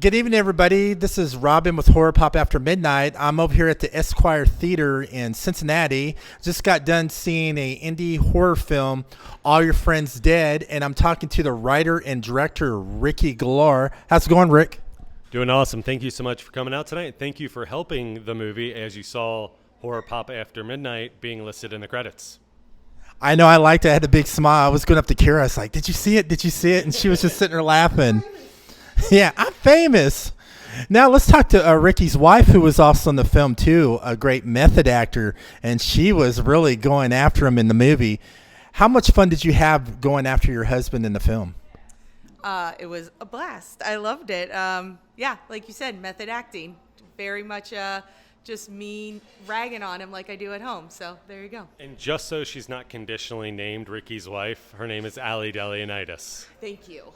Good evening, everybody. This is Robin with Horror Pop After Midnight. I'm over here at the Esquire Theater in Cincinnati. Just got done seeing a indie horror film, All Your Friends Dead, and I'm talking to the writer and director, Ricky Galore. How's it going, Rick? Doing awesome. Thank you so much for coming out tonight. Thank you for helping the movie, as you saw Horror Pop After Midnight being listed in the credits. I know, I liked it. I had a big smile. I was going up to Kara. I was like, did you see it? Did you see it? And she was just sitting there laughing. Yeah, I'm famous. Now let's talk to Ricky's wife, who was also in the film too, a great method actor, and she was really going after him in the movie. How much fun did you have going after your husband in the film? It was a blast. I loved it. Yeah, like you said, method acting. Very much just me ragging on him like I do at home. So there you go. And just so she's not conditionally named Ricky's wife, her name is Allie Deleonitis. Thank you.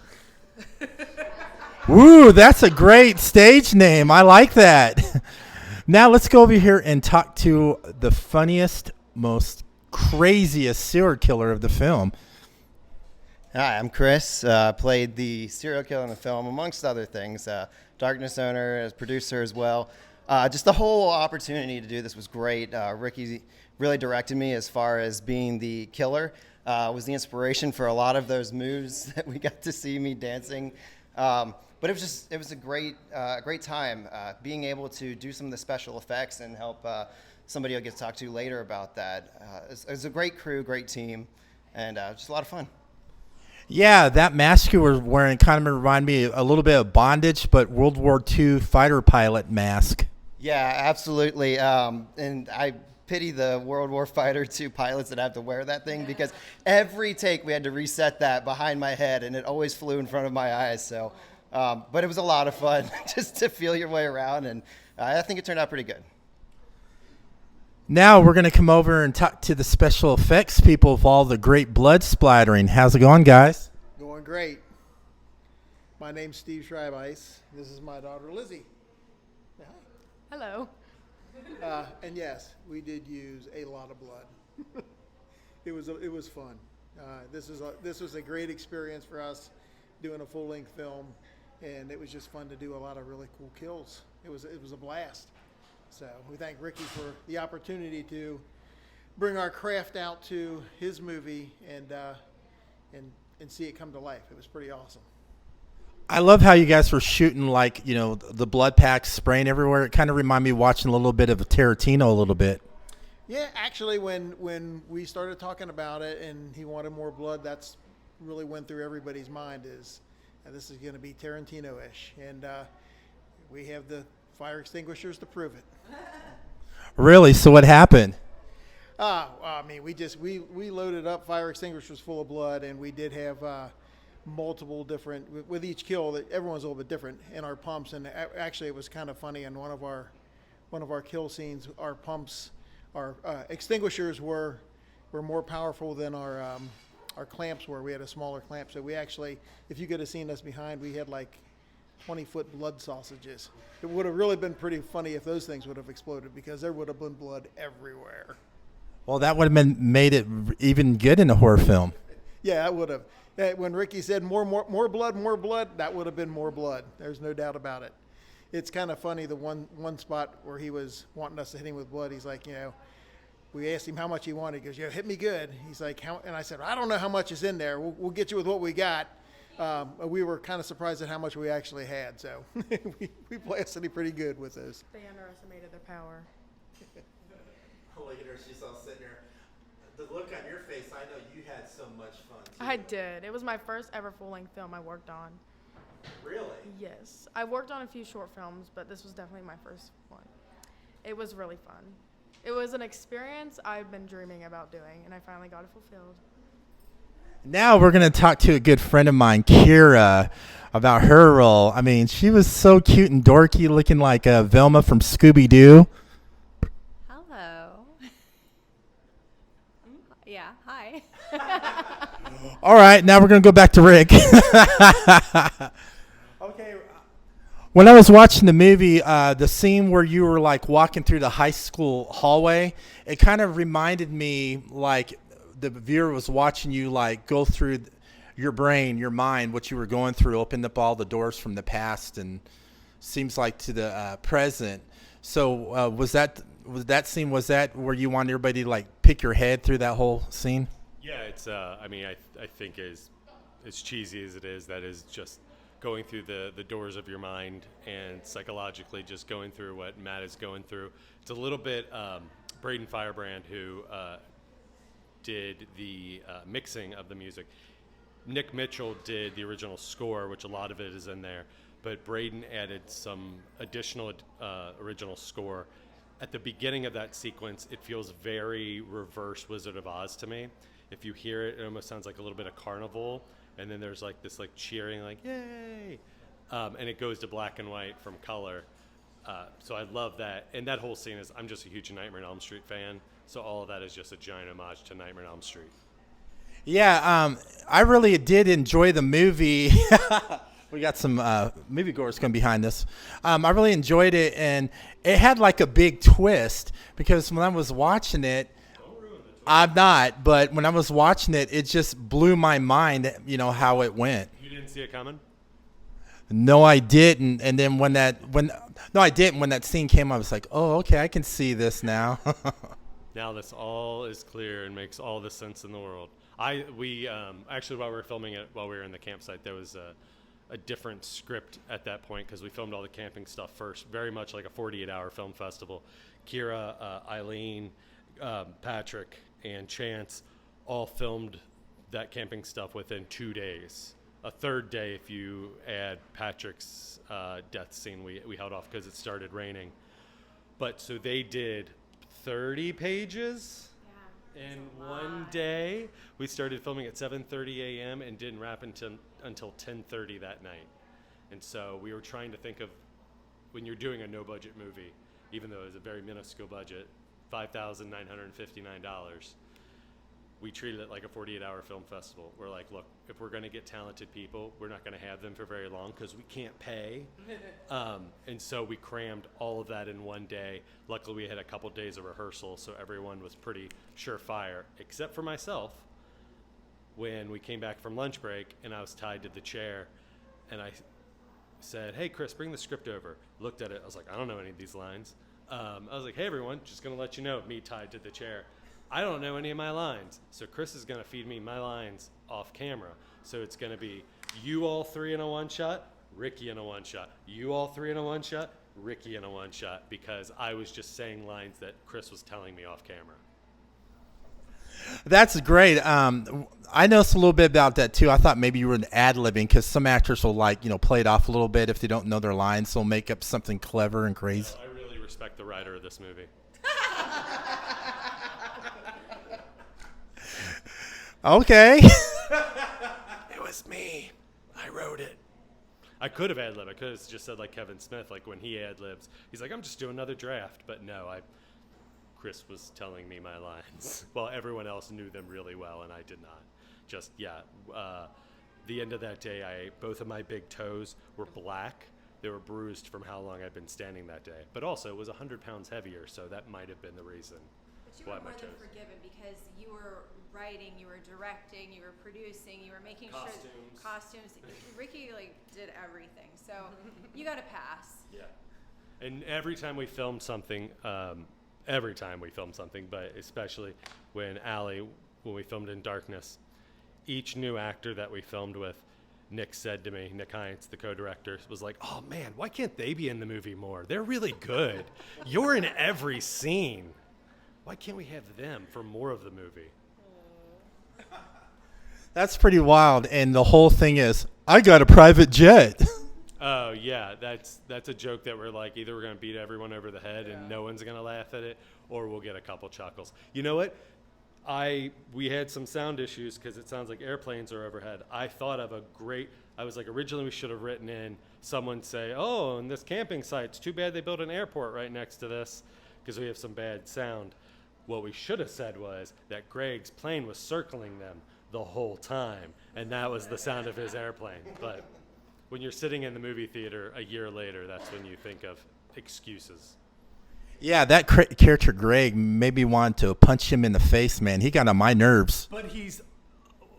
Woo, that's a great stage name. I like that. Now let's go over here and talk to the funniest, most craziest serial killer of the film. Hi, I'm Chris. Played the serial killer in the film, amongst other things. Darkness owner, as producer as well. Just the whole opportunity to do this was great. Ricky really directed me as far as being the killer. Was the inspiration for a lot of those moves that we got to see me dancing. But it was a great time being able to do some of the special effects and help somebody I'll get to talk to later about that. It was a great crew, great team, and just a lot of fun. Yeah, that mask you were wearing kind of reminded me a little bit of Bondage, but World War II fighter pilot mask. Yeah, absolutely. And I pity the World War Fighter II pilots that have to wear that thing, because every take we had to reset that behind my head, and it always flew in front of my eyes. So, but it was a lot of fun just to feel your way around, and I think it turned out pretty good. Now we're going to come over and talk to the special effects people of all the great blood splattering. How's it going, guys? Going great. My name's Steve Schreibice. This is my daughter, Lizzie. Say hi. Hello. And yes, we did use a lot of blood. It was fun. This was a great experience for us doing a full-length film, and it was just fun to do a lot of really cool kills. It was a blast. So we thank Ricky for the opportunity to bring our craft out to his movie and see it come to life. It was pretty awesome. I love how you guys were shooting, like, you know, the blood packs spraying everywhere. It kind of reminded me of watching a little bit of a Tarantino a little bit. Yeah, actually, when we started talking about it and he wanted more blood, that's really went through everybody's mind is this is going to be Tarantino-ish. And we have the fire extinguishers to prove it. Really? So what happened? I mean, we loaded up fire extinguishers full of blood, and we did have multiple different, with each kill, that everyone's a little bit different in our pumps. And actually, it was kind of funny in one of our kill scenes, our pumps, our extinguishers were more powerful than our clamps were. We had a smaller clamp, so we actually, if you could have seen us behind, we had like 20-foot blood sausages. It would have really been pretty funny if those things would have exploded, because there would have been blood everywhere. Well, that would have made it even good in a horror film. Yeah, it would have. When Ricky said more blood, that would have been more blood. There's no doubt about it. It's kind of funny, the one spot where he was wanting us to hit him with blood, he's like, we asked him how much he wanted. He goes, hit me good. He's like, how? And I said, I don't know how much is in there. We'll get you with what we got. We were kind of surprised at how much we actually had, so we blasted it pretty good with those. They underestimated their power. Look at her, she's all sitting there. The look on your face, I know you had so much fun too. I did. It was my first ever full-length film I worked on. Really? Yes. I worked on a few short films, but this was definitely my first one. It was really fun. It was an experience I've been dreaming about doing, and I finally got it fulfilled. Now we're going to talk to a good friend of mine, Kira, about her role. I mean, she was so cute and dorky, looking like Velma from Scooby-Doo. Hello. Yeah, hi. All right, now we're going to go back to Rick. Okay. When I was watching the movie, the scene where you were like walking through the high school hallway, it kind of reminded me like the viewer was watching you like go through your brain, your mind, what you were going through, opened up all the doors from the past, and seems like to the present. So was that scene? Was that where you wanted everybody to like pick your head through that whole scene? Yeah, it's. I mean, I think as cheesy as it is, that is just going through the doors of your mind and psychologically just going through what Matt is going through. It's a little bit Braden Firebrand, who did the mixing of the music. Nick Mitchell did the original score, which a lot of it is in there, but Braden added some additional original score. At the beginning of that sequence, it feels very reverse Wizard of Oz to me. If you hear it, it almost sounds like a little bit of carnival, and then there's like this like cheering, like yay, and it goes to black and white from color. So I love that, and that whole scene is. I'm just a huge Nightmare on Elm Street fan, so all of that is just a giant homage to Nightmare on Elm Street. Yeah, I really did enjoy the movie. We got some moviegoers coming behind this. I really enjoyed it, and it had like a big twist because when I was watching it, I'm not, but when I was watching it, it just blew my mind, you know, how it went. You didn't see it coming? No, I didn't. And then when I didn't. When that scene came, I was like, oh, okay, I can see this now. Now this all is clear and makes all the sense in the world. We actually, while we were filming it, while we were in the campsite, there was a different script at that point because we filmed all the camping stuff first, very much like a 48-hour film festival. Kira, Eileen, Patrick, and Chance all filmed that camping stuff within 2 days. A third day if you add Patrick's death scene, we held off because it started raining. But so they did 30 pages in one day. We started filming at 7:30 a.m. and didn't wrap until 10:30 that night. And so we were trying to think of, when you're doing a no-budget movie, even though it was a very minuscule budget, $5,959, we treated it like a 48-hour film festival. We're like, look, if we're going to get talented people, we're not going to have them for very long because we can't pay. And so we crammed all of that in one day. Luckily, we had a couple days of rehearsal, so everyone was pretty surefire, except for myself. When we came back from lunch break and I was tied to the chair, and I said, hey, Chris, bring the script over. Looked at it. I was like, I don't know any of these lines. I was like, hey, everyone, just going to let you know, me tied to the chair. I don't know any of my lines. So Chris is going to feed me my lines off camera. So it's going to be you all three in a one shot, Ricky in a one shot. You all three in a one shot, Ricky in a one shot, because I was just saying lines that Chris was telling me off camera. That's great. I know a little bit about that too. I thought maybe you were an ad-libbing because some actors will play it off a little bit if they don't know their lines. So they'll make up something clever and crazy. I really respect the writer of this movie. Okay. It was me. I wrote it. I could have ad-libbed. I could have just said like Kevin Smith, like when he ad-libs. He's like, I'm just doing another draft. But no, Chris was telling me my lines. Well, everyone else knew them really well, and I did not. The end of that day, both of my big toes were black. They were bruised from how long I'd been standing that day. But also, it was 100 pounds heavier, so that might have been the reason. But you were more than forgiven because you were writing, you were directing, you were producing, you were making costumes. Ricky did everything, so you got a pass. Yeah, and every time we filmed something, but especially when we filmed in Darkness, each new actor that we filmed with, Nick said to me, Nick Hines, the co-director, was like, oh man, why can't they be in the movie more? They're really good. You're in every scene. Why can't we have them for more of the movie? That's pretty wild. And the whole thing is, I got a private jet. Oh yeah, that's a joke that we're like, either we're gonna beat everyone over the head and no one's gonna laugh at it, or we'll get a couple chuckles. You know what? We had some sound issues because it sounds like airplanes are overhead. I thought of I was like, originally we should have written in someone say, oh, and this camping site, it's too bad they built an airport right next to this because we have some bad sound. What we should have said was that Greg's plane was circling them the whole time, and that was the sound of his airplane. But when you're sitting in the movie theater a year later, that's when you think of excuses. Yeah, that character Greg made me want to punch him in the face, man. He got on my nerves. But he's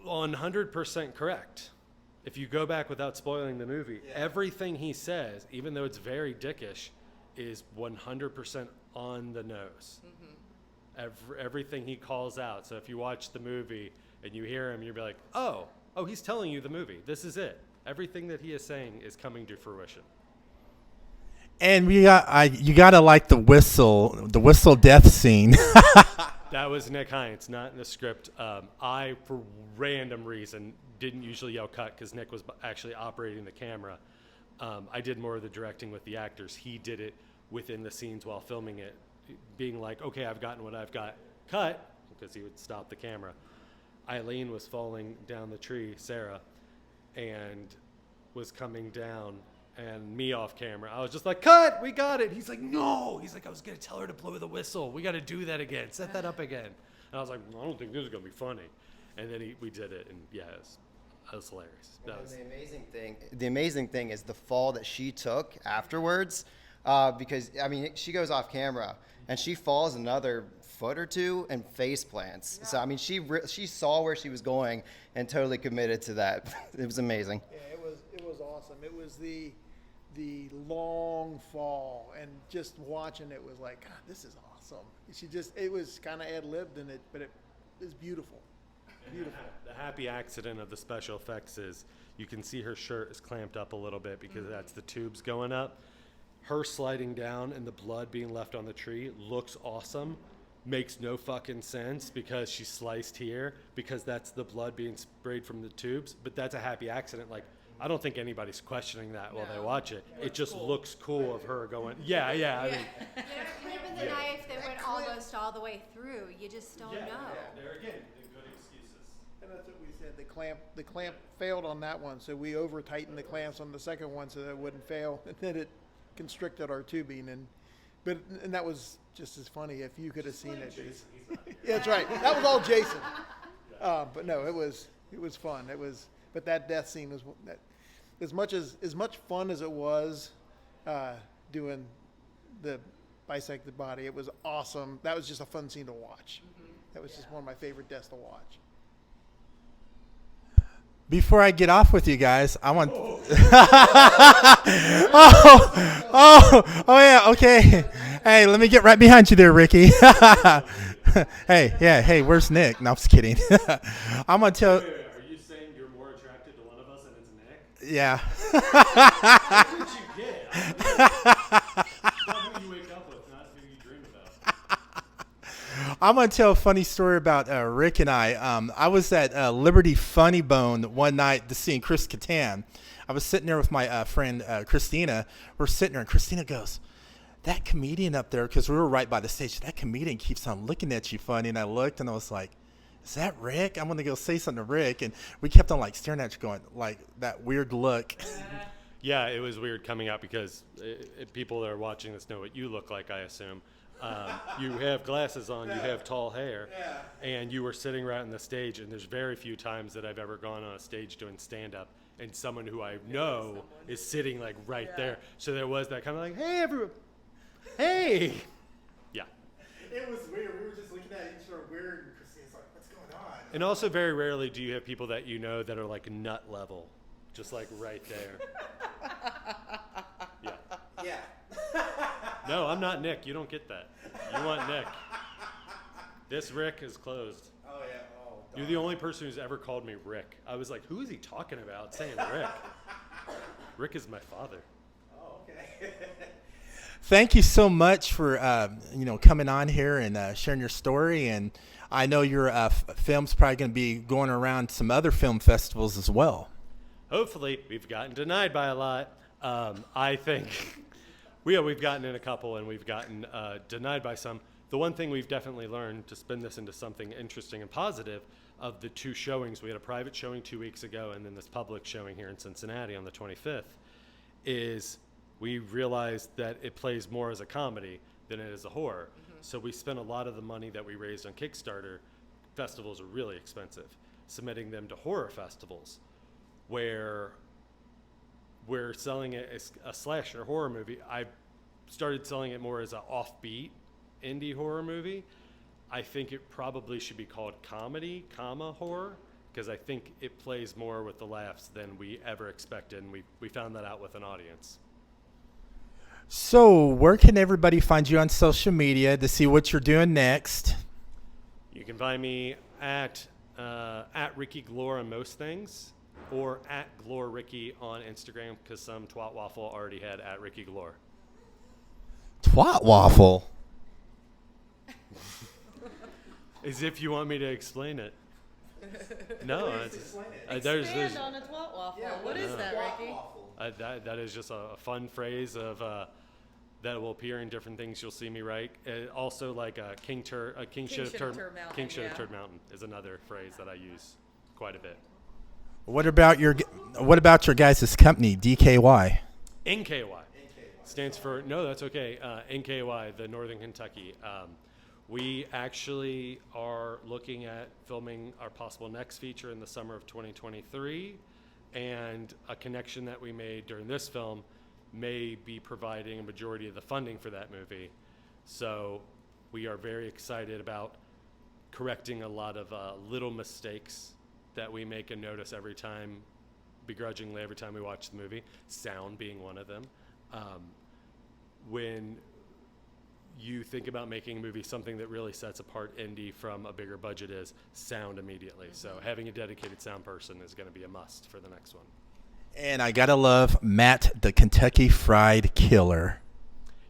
100% correct. if you go back without spoiling the movie, everything he says, even though it's very dickish, is 100% on the nose. Everything he calls out. So if you watch the movie and you hear him, you'll be like, oh, he's telling you the movie. This is it. Everything that he is saying is coming to fruition. And you gotta like the whistle death scene. That was Nick Hines, not in the script. I, for random reason, didn't usually yell cut because Nick was actually operating the camera. I did more of the directing with the actors. He did it within the scenes while filming it, being like, okay, I've gotten what I've got. Cut, because he would stop the camera. Eileen was falling down the tree, Sarah, and was coming down, and me off camera. I was just like, cut, we got it. He's like, no. He's like, I was going to tell her to blow the whistle. We got to do that again. Set that up again. And I was like, I don't think this is going to be funny. And then we did it, and yeah, it was hilarious. The amazing thing is the fall that she took afterwards, because I mean she goes off camera and she falls another foot or two and face plants. So I mean she saw where she was going and totally committed to that. It was amazing. Yeah, it was awesome. It was the long fall, and just watching it was like, God, this is awesome. It was kind of ad-libbed in it, but it was beautiful. Beautiful. The happy accident of the special effects is you can see her shirt is clamped up a little bit because that's the tubes going up. Her sliding down and the blood being left on the tree looks awesome. Makes no fucking sense because she's sliced here because that's the blood being sprayed from the tubes. But that's a happy accident. Like, I don't think anybody's questioning that while they watch it. It just looks cool of her going, yeah. I mean, There could have been the knife that went almost all the way through. You just don't know. There again, the good excuses. And that's what we said. The clamp failed on that one, so we over tightened the clamps on the second one so that it wouldn't fail, and then it constricted our tubing, and that was just as funny if you could have seen it. Yeah, that's right. That was all Jason. But no, it was fun. But that death scene was as much fun as it was doing the bisected body. It was awesome. That was just a fun scene to watch. That was just one of my favorite deaths to watch. Before I get off with you guys, I want. Yeah, okay. Hey, let me get right behind you there, Ricky. Hey, where's Nick? No, I'm just kidding. I'm gonna tell. Wait, are you saying you're more attracted to one of us and it's Nick? Yeah. What did you get? Not who you wake up with, not who you dream about. I'm going to tell a funny story about Rick and I. I was at Liberty Funny Bone one night to see Chris Kattan. I was sitting there with my friend Christina. We're sitting there, and Christina goes, that comedian up there, because we were right by the stage, that comedian keeps on looking at you funny. And I looked, and I was like, is that Rick? I'm going to go say something to Rick. And we kept on like staring at you going, like that weird look. Yeah, it was weird coming out because people that are watching this know what you look like, I assume. You have glasses on, you have tall hair, and you were sitting right on the stage, and there's very few times that I've ever gone on a stage doing stand-up and someone who I know is sitting like right there. So there was that kind of like, hey, everyone. Hey. Yeah. It was weird. We were just looking at each other weird, and Christina's like, what's going on? And also very rarely do you have people that you know that are like nut level, just like right there. Yeah. No, I'm not Nick. You don't get that. You want Nick. This Rick is closed. Oh, yeah. Oh, You're the only person who's ever called me Rick. I was like, who is he talking about saying Rick? Rick is my father. Oh, okay. Thank you so much for coming on here and sharing your story. And I know your film's probably going to be going around some other film festivals as well. Hopefully, we've gotten denied by a lot. I think we've gotten in a couple, and we've gotten denied by some. The one thing we've definitely learned, to spin this into something interesting and positive, of the two showings, we had a private showing 2 weeks ago and then this public showing here in Cincinnati on the 25th, is we realized that it plays more as a comedy than it is a horror. Mm-hmm. So we spent a lot of the money that we raised on Kickstarter. Festivals are really expensive. Submitting them to horror festivals where we're selling it as a slasher horror movie. I started selling it more as an offbeat indie horror movie. I think it probably should be called comedy, horror, because I think it plays more with the laughs than we ever expected, and we found that out with an audience. So, where can everybody find you on social media to see what you're doing next? You can find me at Ricky Glore on most things, or at Glore Ricky on Instagram, because some twat waffle already had at Ricky Glore. Twat waffle. As if you want me to explain it. No, there's on a twat waffle. What is that, Ricky? that is just a fun phrase of that will appear in different things you'll see me write. Also, like King should have turned mountain is another phrase that I use quite a bit. What about your guys' company, DKY? NKY stands for no, that's okay. NKY, the Northern Kentucky. We actually are looking at filming our possible next feature in the summer of 2023, and a connection that we made during this film may be providing a majority of the funding for that movie. So we are very excited about correcting a lot of little mistakes that we make and notice every time, begrudgingly every time we watch the movie, sound being one of them. When you think about making a movie, something that really sets apart indie from a bigger budget is sound immediately. So having a dedicated sound person is going to be a must for the next one. And I gotta love Matt, the Kentucky Fried Killer.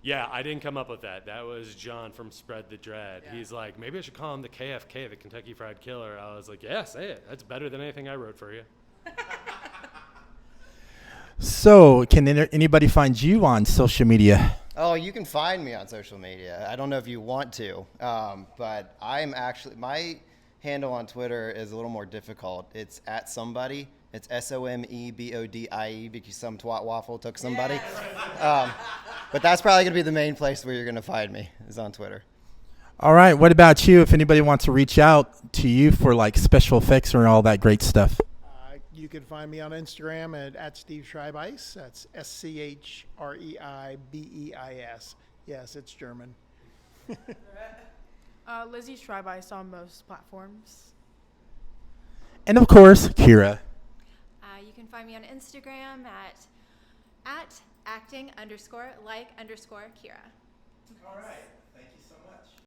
Yeah, I didn't come up with that. That was John from Spread the Dread. Yeah. He's like, maybe I should call him the KFK, the Kentucky Fried Killer. I was like, yeah, say it. That's better than anything I wrote for you. So, can anybody find you on social media? Oh, you can find me on social media. I don't know if you want to, but I'm actually, my handle on Twitter is a little more difficult. It's at somebody. It's SOMEBODIE because some twat waffle took somebody. But that's probably going to be the main place where you're going to find me, is on Twitter. All right. What about you? If anybody wants to reach out to you for like special effects or all that great stuff? You can find me on Instagram at Steve Schreibeis. That's SCHREIBEIS. Yes, it's German. Lizzie Schreibeis on most platforms. And of course, Kira. You can find me on Instagram at acting_like_Kira. All right.